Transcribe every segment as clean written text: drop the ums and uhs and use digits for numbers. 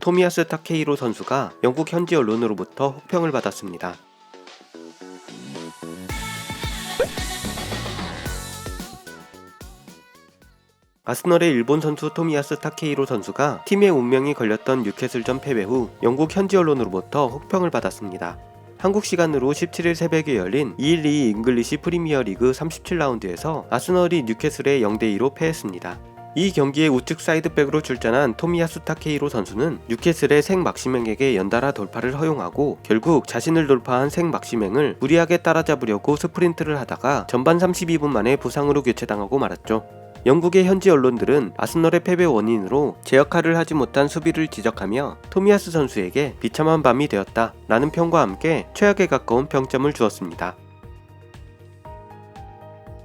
토미야스 타케히로 선수가 영국 현지 언론으로부터 혹평을 받았습니다. 아스널의 일본 선수 토미야스 타케히로 선수가 팀의 운명이 걸렸던 뉴캐슬전 패배 후 영국 현지 언론으로부터 혹평을 받았습니다. 한국 시간으로 17일 새벽에 열린 212 잉글리시 프리미어리그 37라운드에서 아스널이 뉴캐슬에 0대2로 패했습니다. 이 경기에 우측 사이드백으로 출전한 토미야스 타케히로 선수는 뉴캐슬의 생 막시맹에게 연달아 돌파를 허용하고 결국 자신을 돌파한 생 막시맹을 무리하게 따라잡으려고 스프린트를 하다가 전반 32분 만에 부상으로 교체당하고 말았죠. 영국의 현지 언론들은 아스널의 패배 원인으로 제 역할을 하지 못한 수비를 지적하며 토미야스 선수에게 비참한 밤이 되었다 라는 평과 함께 최악에 가까운 평점을 주었습니다.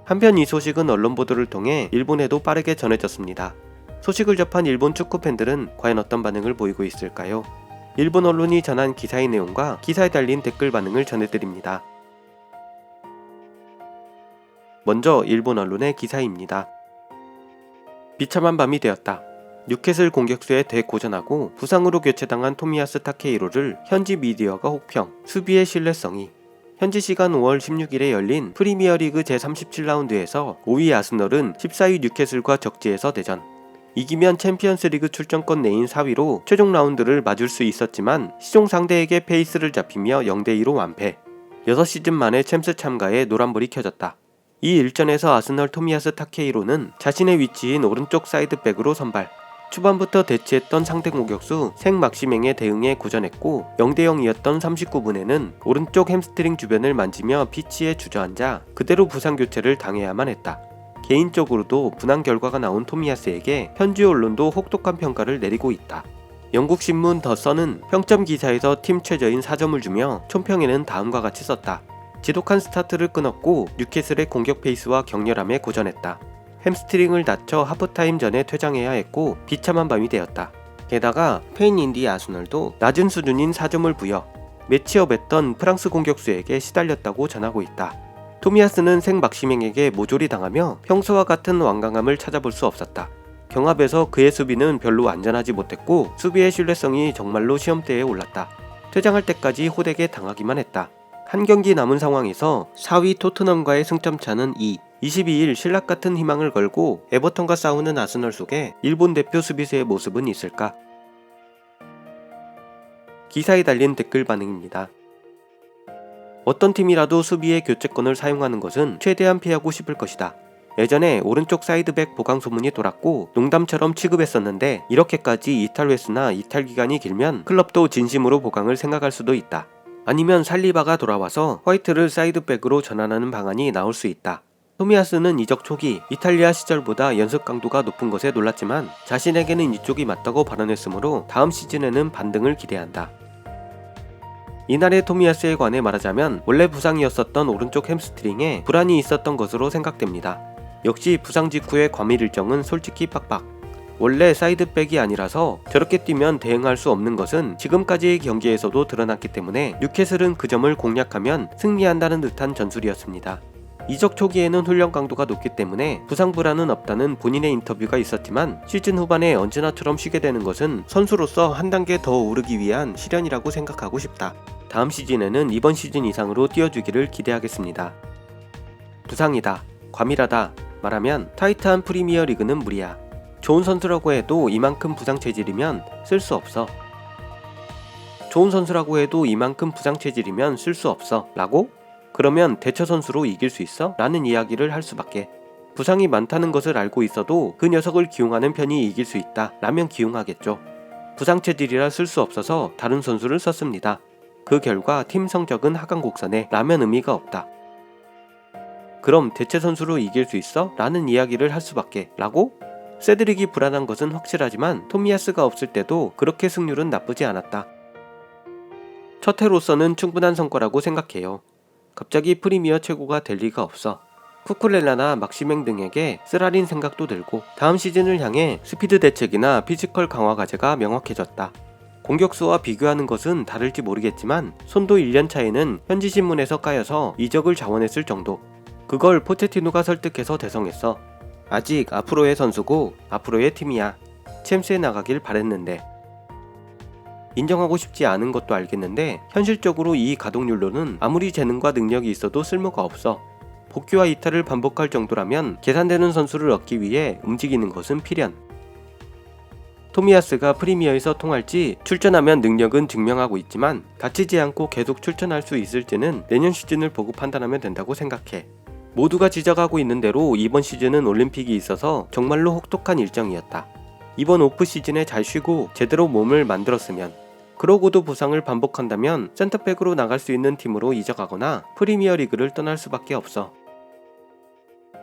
한편 이 소식은 언론 보도를 통해 일본에도 빠르게 전해졌습니다. 소식을 접한 일본 축구 팬들은 과연 어떤 반응을 보이고 있을까요? 일본 언론이 전한 기사의 내용과 기사에 달린 댓글 반응을 전해드립니다. 먼저 일본 언론의 기사입니다. 비참한 밤이 되었다. 뉴캐슬 공격수에 대고전하고 부상으로 교체당한 토미야스 타케히로를 현지 미디어가 혹평, 수비의 신뢰성이. 현지 시간 5월 16일에 열린 프리미어리그 제37라운드에서 5위 아스널은 14위 뉴캐슬과 적지에서 대전. 이기면 챔피언스리그 출전권 내인 4위로 최종 라운드를 맞을 수 있었지만 시종 상대에게 페이스를 잡히며 0대2로 완패. 6시즌 만에 챔스 참가에 노란불이 켜졌다. 이 일전에서 아스널 토미야스 타케히로는 자신의 위치인 오른쪽 사이드백으로 선발. 초반부터 대치했던 상대 공격수 생 막시맹에 대응해 고전했고 0대0이었던 39분에는 오른쪽 햄스트링 주변을 만지며 피치에 주저앉아 그대로 부상 교체를 당해야만 했다. 개인적으로도 분한 결과가 나온 토미야스에게 현지 언론도 혹독한 평가를 내리고 있다. 영국 신문 더 선은 평점 기사에서 팀 최저인 4점을 주며 총평에는 다음과 같이 썼다. 지독한 스타트를 끊었고 뉴캐슬의 공격 페이스와 격렬함에 고전했다. 햄스트링을 다쳐 하프타임 전에 퇴장해야 했고 비참한 밤이 되었다. 게다가 페인 인디 아스널도 낮은 수준인 4점을 부여 매치업했던 프랑스 공격수에게 시달렸다고 전하고 있다. 토미야스는 생 막시맹에게 모조리 당하며 평소와 같은 완강함을 찾아볼 수 없었다. 경합에서 그의 수비는 별로 안전하지 못했고 수비의 신뢰성이 정말로 시험대에 올랐다. 퇴장할 때까지 호되게 당하기만 했다. 한 경기 남은 상황에서 4위 토트넘과의 승점 차는 2. 22일 신락같은 희망을 걸고 에버턴과 싸우는 아스널 속에 일본 대표 수비수의 모습은 있을까? 기사에 달린 댓글 반응입니다. 어떤 팀이라도 수비의 교체권을 사용하는 것은 최대한 피하고 싶을 것이다. 예전에 오른쪽 사이드백 보강 소문이 돌았고 농담처럼 취급했었는데 이렇게까지 이탈 횟수나 이탈 기간이 길면 클럽도 진심으로 보강을 생각할 수도 있다. 아니면 살리바가 돌아와서 화이트를 사이드백으로 전환하는 방안이 나올 수 있다. 토미야스는 이적 초기 이탈리아 시절보다 연습 강도가 높은 것에 놀랐지만 자신에게는 이쪽이 맞다고 발언했으므로 다음 시즌에는 반등을 기대한다. 이날의 토미야스에 관해 말하자면 원래 부상이었었던 오른쪽 햄스트링에 불안이 있었던 것으로 생각됩니다. 역시 부상 직후의 과밀 일정은 솔직히 빡빡. 원래 사이드백이 아니라서 저렇게 뛰면 대응할 수 없는 것은 지금까지의 경기에서도 드러났기 때문에 뉴캐슬은 그 점을 공략하면 승리한다는 듯한 전술이었습니다. 이적 초기에는 훈련 강도가 높기 때문에 부상 불안은 없다는 본인의 인터뷰가 있었지만 시즌 후반에 언제나처럼 쉬게 되는 것은 선수로서 한 단계 더 오르기 위한 시련이라고 생각하고 싶다. 다음 시즌에는 이번 시즌 이상으로 뛰어주기를 기대하겠습니다. 부상이다, 과밀하다 말하면 타이트한 프리미어 리그는 무리야. 좋은 선수라고 해도 이만큼 부상 체질이면 쓸 수 없어. 좋은 선수라고 해도 이만큼 부상 체질이면 쓸 수 없어 라고? 그러면 대처 선수로 이길 수 있어? 라는 이야기를 할 수밖에. 부상이 많다는 것을 알고 있어도 그 녀석을 기용하는 편이 이길 수 있다 라면 기용하겠죠. 부상 체질이라 쓸 수 없어서 다른 선수를 썼습니다. 그 결과 팀 성적은 하강 곡선에 라면 의미가 없다. 그럼 대체 선수로 이길 수 있어? 라는 이야기를 할 수밖에 라고? 세드릭이 불안한 것은 확실하지만 토미야스가 없을 때도 그렇게 승률은 나쁘지 않았다. 첫 해로서는 충분한 성과라고 생각해요. 갑자기 프리미어 최고가 될 리가 없어. 쿠쿠렐라나 막시맹 등에게 쓰라린 생각도 들고 다음 시즌을 향해 스피드 대책이나 피지컬 강화 과제가 명확해졌다. 공격수와 비교하는 것은 다를지 모르겠지만 손도 1년 차에는 현지 신문에서 까여서 이적을 자원했을 정도. 그걸 포체티노가 설득해서 대성했어. 아직 앞으로의 선수고 앞으로의 팀이야. 챔스에 나가길 바랬는데. 인정하고 싶지 않은 것도 알겠는데 현실적으로 이 가동률로는 아무리 재능과 능력이 있어도 쓸모가 없어. 복귀와 이탈을 반복할 정도라면 계산되는 선수를 얻기 위해 움직이는 것은 필연. 토미야스가 프리미어에서 통할지 출전하면 능력은 증명하고 있지만 다치지 않고 계속 출전할 수 있을지는 내년 시즌을 보고 판단하면 된다고 생각해. 모두가 지적하고 있는 대로 이번 시즌은 올림픽이 있어서 정말로 혹독한 일정이었다. 이번 오프 시즌에 잘 쉬고 제대로 몸을 만들었으면, 그러고도 부상을 반복한다면 센터백으로 나갈 수 있는 팀으로 이적하거나 프리미어 리그를 떠날 수밖에 없어.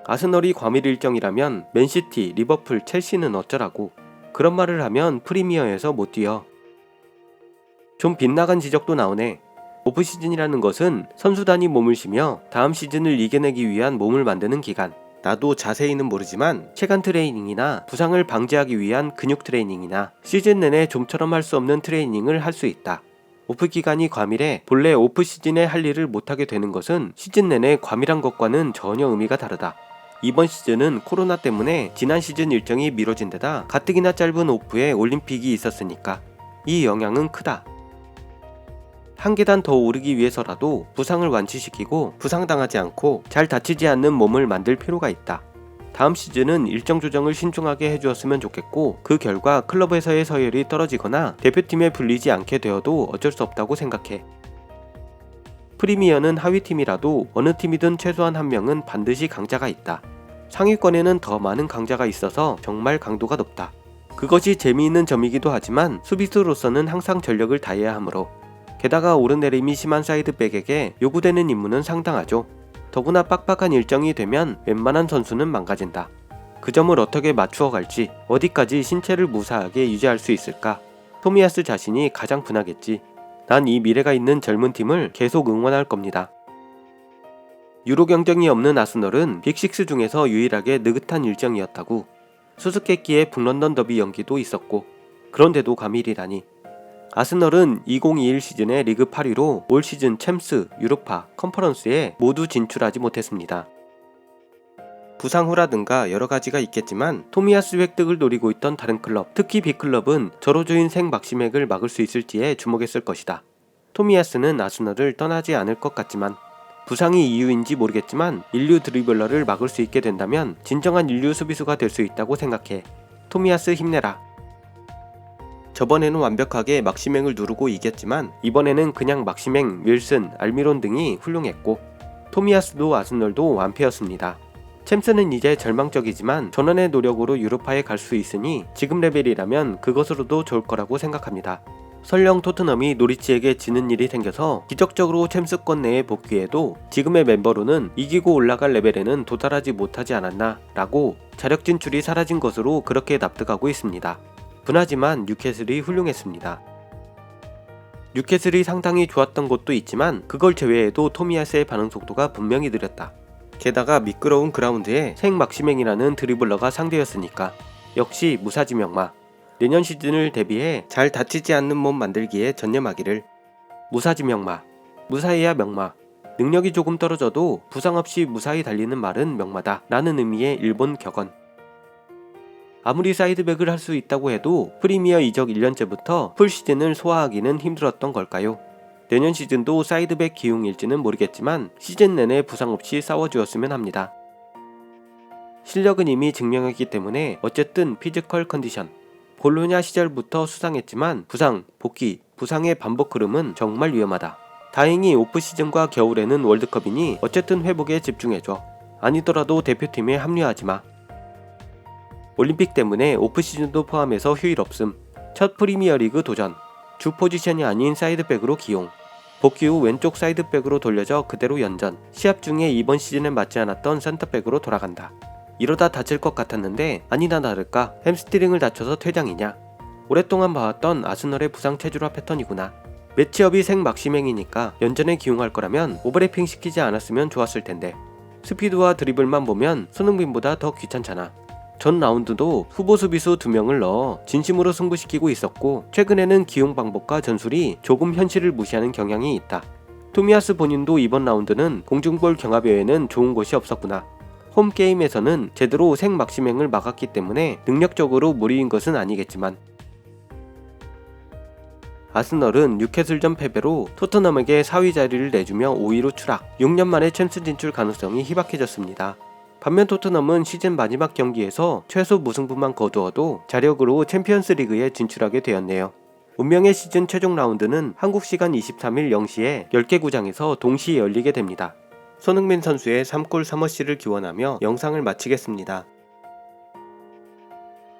아스널이 과밀 일정이라면 맨시티, 리버풀, 첼시는 어쩌라고. 그런 말을 하면 프리미어에서 못 뛰어. 좀 빗나간 지적도 나오네. 오프시즌이라는 것은 선수단이 몸을 쉬며 다음 시즌을 이겨내기 위한 몸을 만드는 기간. 나도 자세히는 모르지만 체간 트레이닝이나 부상을 방지하기 위한 근육 트레이닝이나 시즌 내내 좀처럼 할 수 없는 트레이닝을 할 수 있다. 오프 기간이 과밀해 본래 오프 시즌에 할 일을 못하게 되는 것은 시즌 내내 과밀한 것과는 전혀 의미가 다르다. 이번 시즌은 코로나 때문에 지난 시즌 일정이 미뤄진 데다 가뜩이나 짧은 오프에 올림픽이 있었으니까 이 영향은 크다. 한 계단 더 오르기 위해서라도 부상을 완치시키고 부상당하지 않고 잘 다치지 않는 몸을 만들 필요가 있다. 다음 시즌은 일정 조정을 신중하게 해주었으면 좋겠고, 그 결과 클럽에서의 서열이 떨어지거나 대표팀에 불리지 않게 되어도 어쩔 수 없다고 생각해. 프리미어는 하위팀이라도 어느 팀이든 최소한 한 명은 반드시 강자가 있다. 상위권에는 더 많은 강자가 있어서 정말 강도가 높다. 그것이 재미있는 점이기도 하지만 수비수로서는 항상 전력을 다해야 하므로, 게다가 오르내림이 심한 사이드백에게 요구되는 임무는 상당하죠. 더구나 빡빡한 일정이 되면 웬만한 선수는 망가진다. 그 점을 어떻게 맞추어 갈지, 어디까지 신체를 무사하게 유지할 수 있을까? 토미야스 자신이 가장 분하겠지. 난 이 미래가 있는 젊은 팀을 계속 응원할 겁니다. 유로 경쟁이 없는 아스널은 빅6 중에서 유일하게 느긋한 일정이었다고. 수수께끼의 북런던 더비 연기도 있었고, 그런데도 과밀이라니. 아스널은 2021 시즌에 리그 8위로 올 시즌 챔스, 유로파, 컨퍼런스에 모두 진출하지 못했습니다. 부상 후라든가 여러 가지가 있겠지만 토미야스 획득을 노리고 있던 다른 클럽, 특히 빅클럽은 저로조인 생 막시맥을 막을 수 있을지에 주목했을 것이다. 토미야스는 아스널을 떠나지 않을 것 같지만, 부상이 이유인지 모르겠지만 인류 드리블러를 막을 수 있게 된다면 진정한 인류 수비수가 될 수 있다고 생각해. 토미야스 힘내라. 저번에는 완벽하게 막시맹을 누르고 이겼지만 이번에는 그냥 막시맹, 윌슨, 알미론 등이 훌륭했고, 토미야스도 아스널도 완패였습니다. 챔스는 이제 절망적이지만 전원의 노력으로 유로파에 갈 수 있으니 지금 레벨이라면 그것으로도 좋을 거라고 생각합니다. 설령 토트넘이 노리치에게 지는 일이 생겨서 기적적으로 챔스권 내에 복귀해도 지금의 멤버로는 이기고 올라갈 레벨에는 도달하지 못하지 않았나 라고 자력 진출이 사라진 것으로 그렇게 납득하고 있습니다. 분하지만 뉴캐슬이 훌륭했습니다. 뉴캐슬이 상당히 좋았던 것도 있지만 그걸 제외해도 토미야스의 반응 속도가 분명히 느렸다. 게다가 미끄러운 그라운드에 생 막시맹이라는 드리블러가 상대였으니까 역시 무사지 명마. 내년 시즌을 대비해 잘 다치지 않는 몸 만들기에 전념하기를. 무사지 명마, 무사해야 명마. 능력이 조금 떨어져도 부상 없이 무사히 달리는 말은 명마다 라는 의미의 일본 격언. 아무리 사이드백을 할 수 있다고 해도 프리미어 이적 1년째부터 풀시즌을 소화하기는 힘들었던 걸까요? 내년 시즌도 사이드백 기용일지는 모르겠지만 시즌 내내 부상 없이 싸워주었으면 합니다. 실력은 이미 증명했기 때문에 어쨌든 피지컬 컨디션. 볼로냐 시절부터 수상했지만 부상, 복귀, 부상의 반복 흐름은 정말 위험하다. 다행히 오프시즌과 겨울에는 월드컵이니 어쨌든 회복에 집중해줘. 아니더라도 대표팀에 합류하지마. 올림픽 때문에 오프시즌도 포함해서 휴일 없음. 첫 프리미어리그 도전. 주 포지션이 아닌 사이드백으로 기용. 복귀 후 왼쪽 사이드백으로 돌려져 그대로 연전. 시합 중에 이번 시즌에 맞지 않았던 센터백으로 돌아간다. 이러다 다칠 것 같았는데 아니나 다를까 햄스트링을 다쳐서 퇴장이냐. 오랫동안 봐왔던 아스널의 부상 체질화 패턴이구나. 매치업이 생 막시맹이니까 연전에 기용할 거라면 오버래핑 시키지 않았으면 좋았을 텐데. 스피드와 드리블만 보면 손흥민보다 더 귀찮잖아. 전 라운드도 후보 수비수 2명을 넣어 진심으로 승부시키고 있었고, 최근에는 기용 방법과 전술이 조금 현실을 무시하는 경향이 있다. 토미야스 본인도 이번 라운드는 공중볼 경합 외에는 좋은 곳이 없었구나. 홈게임에서는 제대로 생 막시맹을 막았기 때문에 능력적으로 무리인 것은 아니겠지만, 아스널은 뉴캐슬전 패배로 토트넘에게 4위 자리를 내주며 5위로 추락, 6년 만에 챔스 진출 가능성이 희박해졌습니다. 반면 토트넘은 시즌 마지막 경기에서 최소 무승부만 거두어도 자력으로 챔피언스 리그에 진출하게 되었네요. 운명의 시즌 최종 라운드는 한국 시간 23일 0시에 10개 구장에서 동시에 열리게 됩니다. 손흥민 선수의 3골 3어시를 기원하며 영상을 마치겠습니다.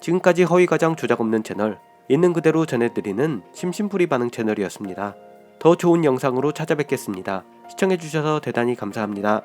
지금까지 허위과장 조작 없는 채널, 있는 그대로 전해드리는 심심풀이 반응 채널이었습니다. 더 좋은 영상으로 찾아뵙겠습니다. 시청해주셔서 대단히 감사합니다.